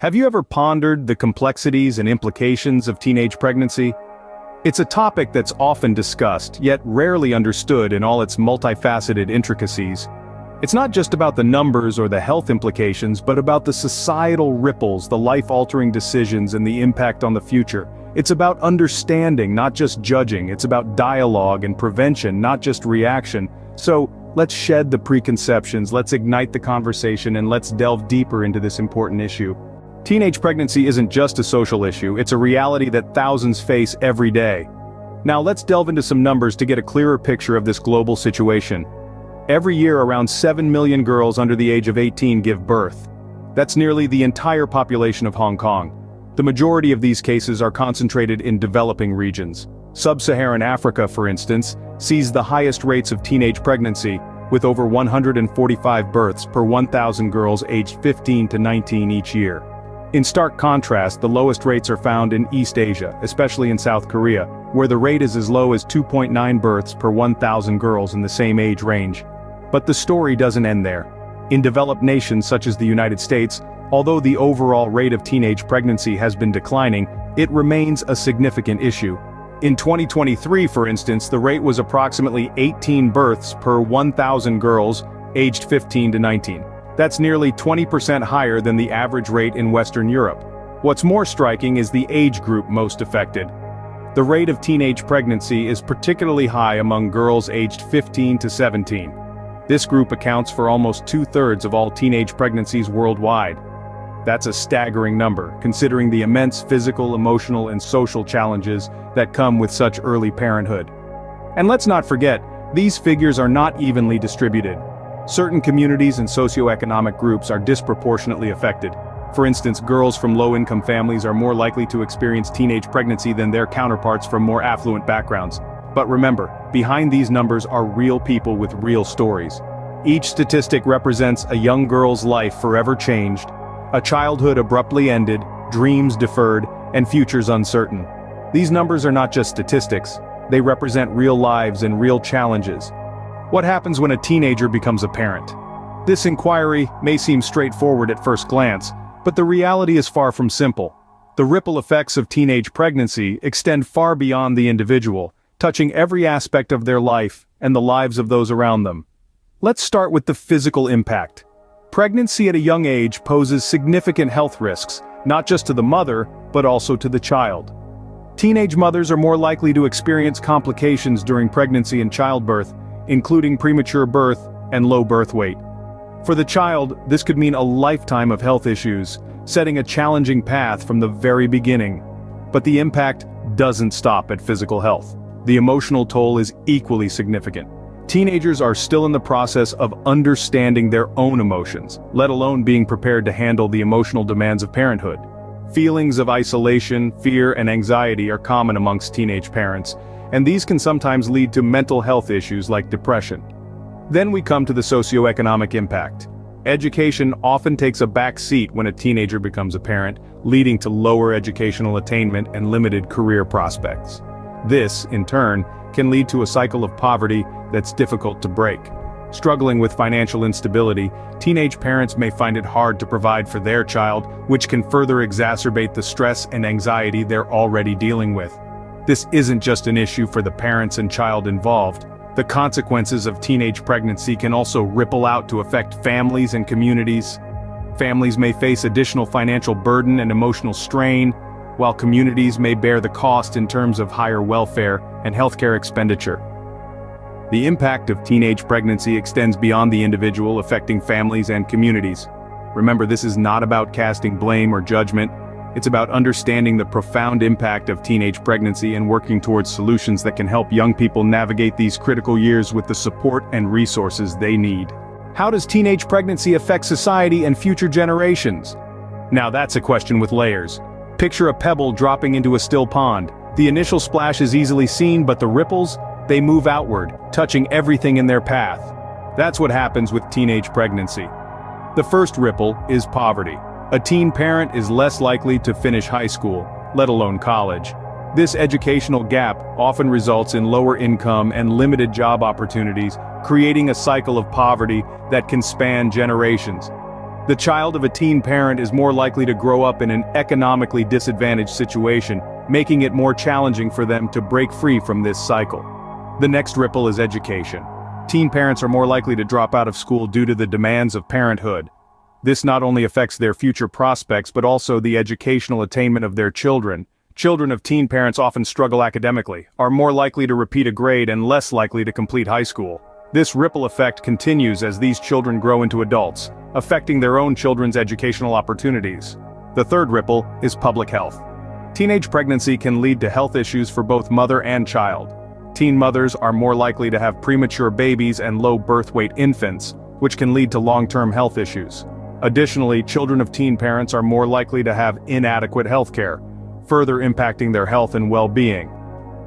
Have you ever pondered the complexities and implications of teenage pregnancy? It's a topic that's often discussed, yet rarely understood in all its multifaceted intricacies. It's not just about the numbers or the health implications, but about the societal ripples, the life-altering decisions, and the impact on the future. It's about understanding, not just judging. It's about dialogue and prevention, not just reaction. So, let's shed the preconceptions, let's ignite the conversation, and let's delve deeper into this important issue. Teenage pregnancy isn't just a social issue, it's a reality that thousands face every day. Now let's delve into some numbers to get a clearer picture of this global situation. Every year around 7 million girls under the age of 18 give birth. That's nearly the entire population of Hong Kong. The majority of these cases are concentrated in developing regions. Sub-Saharan Africa, for instance, sees the highest rates of teenage pregnancy, with over 145 births per 1,000 girls aged 15 to 19 each year. In stark contrast, the lowest rates are found in East Asia, especially in South Korea, where the rate is as low as 2.9 births per 1,000 girls in the same age range. But the story doesn't end there. In developed nations such as the United States, although the overall rate of teenage pregnancy has been declining, it remains a significant issue. In 2023, for instance, the rate was approximately 18 births per 1,000 girls aged 15 to 19. That's nearly 20% higher than the average rate in Western Europe. What's more striking is the age group most affected. The rate of teenage pregnancy is particularly high among girls aged 15 to 17. This group accounts for almost 2/3 of all teenage pregnancies worldwide. That's a staggering number, considering the immense physical, emotional, and social challenges that come with such early parenthood. And let's not forget, these figures are not evenly distributed. Certain communities and socioeconomic groups are disproportionately affected. For instance, girls from low-income families are more likely to experience teenage pregnancy than their counterparts from more affluent backgrounds. But remember, behind these numbers are real people with real stories. Each statistic represents a young girl's life forever changed, a childhood abruptly ended, dreams deferred, and futures uncertain. These numbers are not just statistics, they represent real lives and real challenges. What happens when a teenager becomes a parent? This inquiry may seem straightforward at first glance, but the reality is far from simple. The ripple effects of teenage pregnancy extend far beyond the individual, touching every aspect of their life and the lives of those around them. Let's start with the physical impact. Pregnancy at a young age poses significant health risks, not just to the mother, but also to the child. Teenage mothers are more likely to experience complications during pregnancy and childbirth, including premature birth and low birth weight. For the child, this could mean a lifetime of health issues, setting a challenging path from the very beginning. But the impact doesn't stop at physical health. The emotional toll is equally significant. Teenagers are still in the process of understanding their own emotions, let alone being prepared to handle the emotional demands of parenthood. Feelings of isolation, fear, and anxiety are common amongst teenage parents, and these can sometimes lead to mental health issues like depression. Then we come to the socioeconomic impact. Education often takes a back seat when a teenager becomes a parent, leading to lower educational attainment and limited career prospects. This, in turn, can lead to a cycle of poverty that's difficult to break. Struggling with financial instability, teenage parents may find it hard to provide for their child, which can further exacerbate the stress and anxiety they're already dealing with. This isn't just an issue for the parents and child involved. The consequences of teenage pregnancy can also ripple out to affect families and communities. Families may face additional financial burden and emotional strain, while communities may bear the cost in terms of higher welfare and healthcare expenditure. The impact of teenage pregnancy extends beyond the individual, affecting families and communities. Remember, this is not about casting blame or judgment. It's about understanding the profound impact of teenage pregnancy and working towards solutions that can help young people navigate these critical years with the support and resources they need. How does teenage pregnancy affect society and future generations? Now that's a question with layers. Picture a pebble dropping into a still pond. The initial splash is easily seen, but the ripples, they move outward, touching everything in their path. That's what happens with teenage pregnancy. The first ripple is poverty. A teen parent is less likely to finish high school, let alone college. This educational gap often results in lower income and limited job opportunities, creating a cycle of poverty that can span generations. The child of a teen parent is more likely to grow up in an economically disadvantaged situation, making it more challenging for them to break free from this cycle. The next ripple is education. Teen parents are more likely to drop out of school due to the demands of parenthood. This not only affects their future prospects but also the educational attainment of their children. Children of teen parents often struggle academically, are more likely to repeat a grade and less likely to complete high school. This ripple effect continues as these children grow into adults, affecting their own children's educational opportunities. The third ripple is public health. Teenage pregnancy can lead to health issues for both mother and child. Teen mothers are more likely to have premature babies and low birth weight infants, which can lead to long-term health issues. Additionally, children of teen parents are more likely to have inadequate health care, further impacting their health and well-being.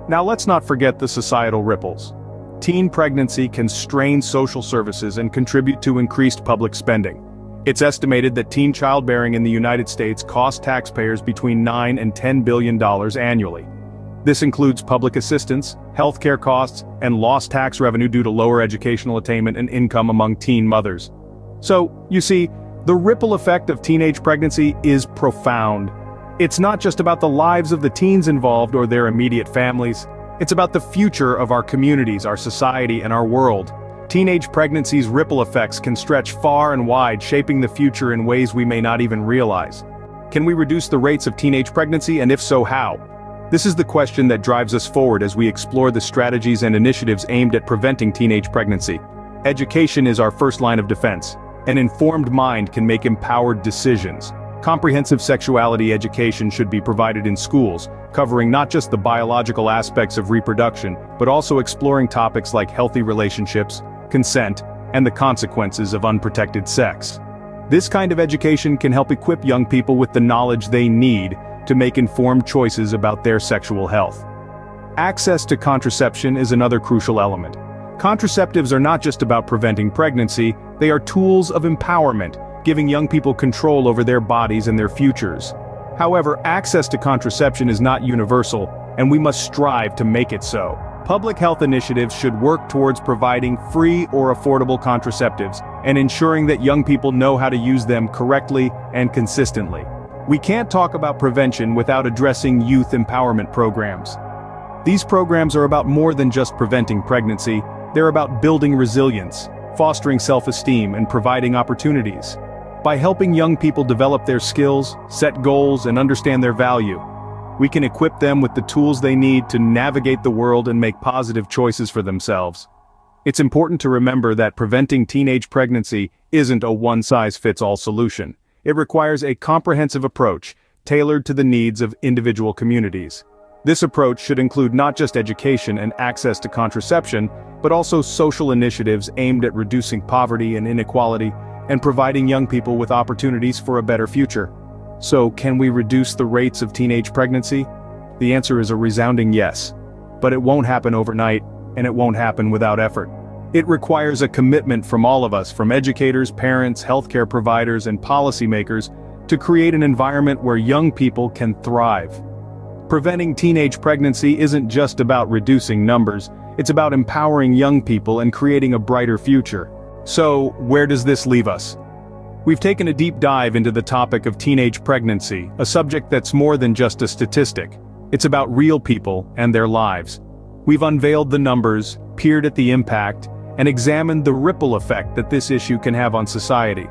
Now let's not forget the societal ripples. Teen pregnancy can strain social services and contribute to increased public spending. It's estimated that teen childbearing in the United States costs taxpayers between $9 and $10 billion annually. This includes public assistance, healthcare costs, and lost tax revenue due to lower educational attainment and income among teen mothers. So, you see, the ripple effect of teenage pregnancy is profound. It's not just about the lives of the teens involved or their immediate families. It's about the future of our communities, our society, and our world. Teenage pregnancy's ripple effects can stretch far and wide, shaping the future in ways we may not even realize. Can we reduce the rates of teenage pregnancy, and if so, how? This is the question that drives us forward as we explore the strategies and initiatives aimed at preventing teenage pregnancy. Education is our first line of defense. An informed mind can make empowered decisions. Comprehensive sexuality education should be provided in schools, covering not just the biological aspects of reproduction, but also exploring topics like healthy relationships, consent, and the consequences of unprotected sex. This kind of education can help equip young people with the knowledge they need to make informed choices about their sexual health. Access to contraception is another crucial element. Contraceptives are not just about preventing pregnancy, they are tools of empowerment, giving young people control over their bodies and their futures. However, access to contraception is not universal, and we must strive to make it so. Public health initiatives should work towards providing free or affordable contraceptives, and ensuring that young people know how to use them correctly and consistently. We can't talk about prevention without addressing youth empowerment programs. These programs are about more than just preventing pregnancy, they're about building resilience, fostering self-esteem, and providing opportunities. By helping young people develop their skills, set goals, and understand their value, we can equip them with the tools they need to navigate the world and make positive choices for themselves. It's important to remember that preventing teenage pregnancy isn't a one-size-fits-all solution. It requires a comprehensive approach, tailored to the needs of individual communities. This approach should include not just education and access to contraception, but also social initiatives aimed at reducing poverty and inequality, and providing young people with opportunities for a better future. So, can we reduce the rates of teenage pregnancy? The answer is a resounding yes. But it won't happen overnight, and it won't happen without effort. It requires a commitment from all of us, from educators, parents, healthcare providers, and policymakers, to create an environment where young people can thrive. Preventing teenage pregnancy isn't just about reducing numbers, it's about empowering young people and creating a brighter future. So, where does this leave us? We've taken a deep dive into the topic of teenage pregnancy, a subject that's more than just a statistic. It's about real people and their lives. We've unveiled the numbers, peered at the impact, and examined the ripple effect that this issue can have on society.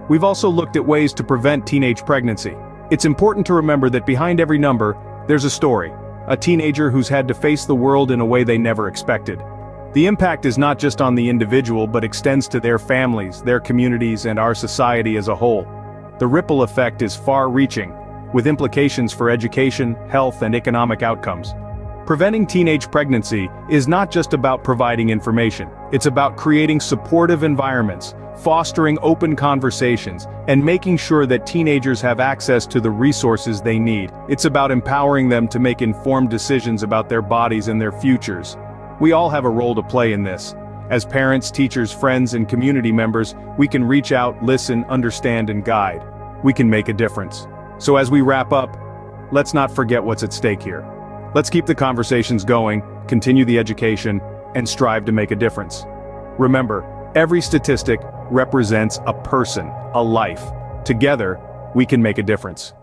We've also looked at ways to prevent teenage pregnancy. It's important to remember that behind every number, there's a story, a teenager who's had to face the world in a way they never expected. The impact is not just on the individual but extends to their families, their communities, and our society as a whole. The ripple effect is far-reaching, with implications for education, health, and economic outcomes. Preventing teenage pregnancy is not just about providing information, it's about creating supportive environments, fostering open conversations, and making sure that teenagers have access to the resources they need. It's about empowering them to make informed decisions about their bodies and their futures. We all have a role to play in this. As parents, teachers, friends, and community members, we can reach out, listen, understand, and guide. We can make a difference. So as we wrap up, let's not forget what's at stake here. Let's keep the conversations going, continue the education, and strive to make a difference. Remember, every statistic, represents a person, a life. Together, we can make a difference.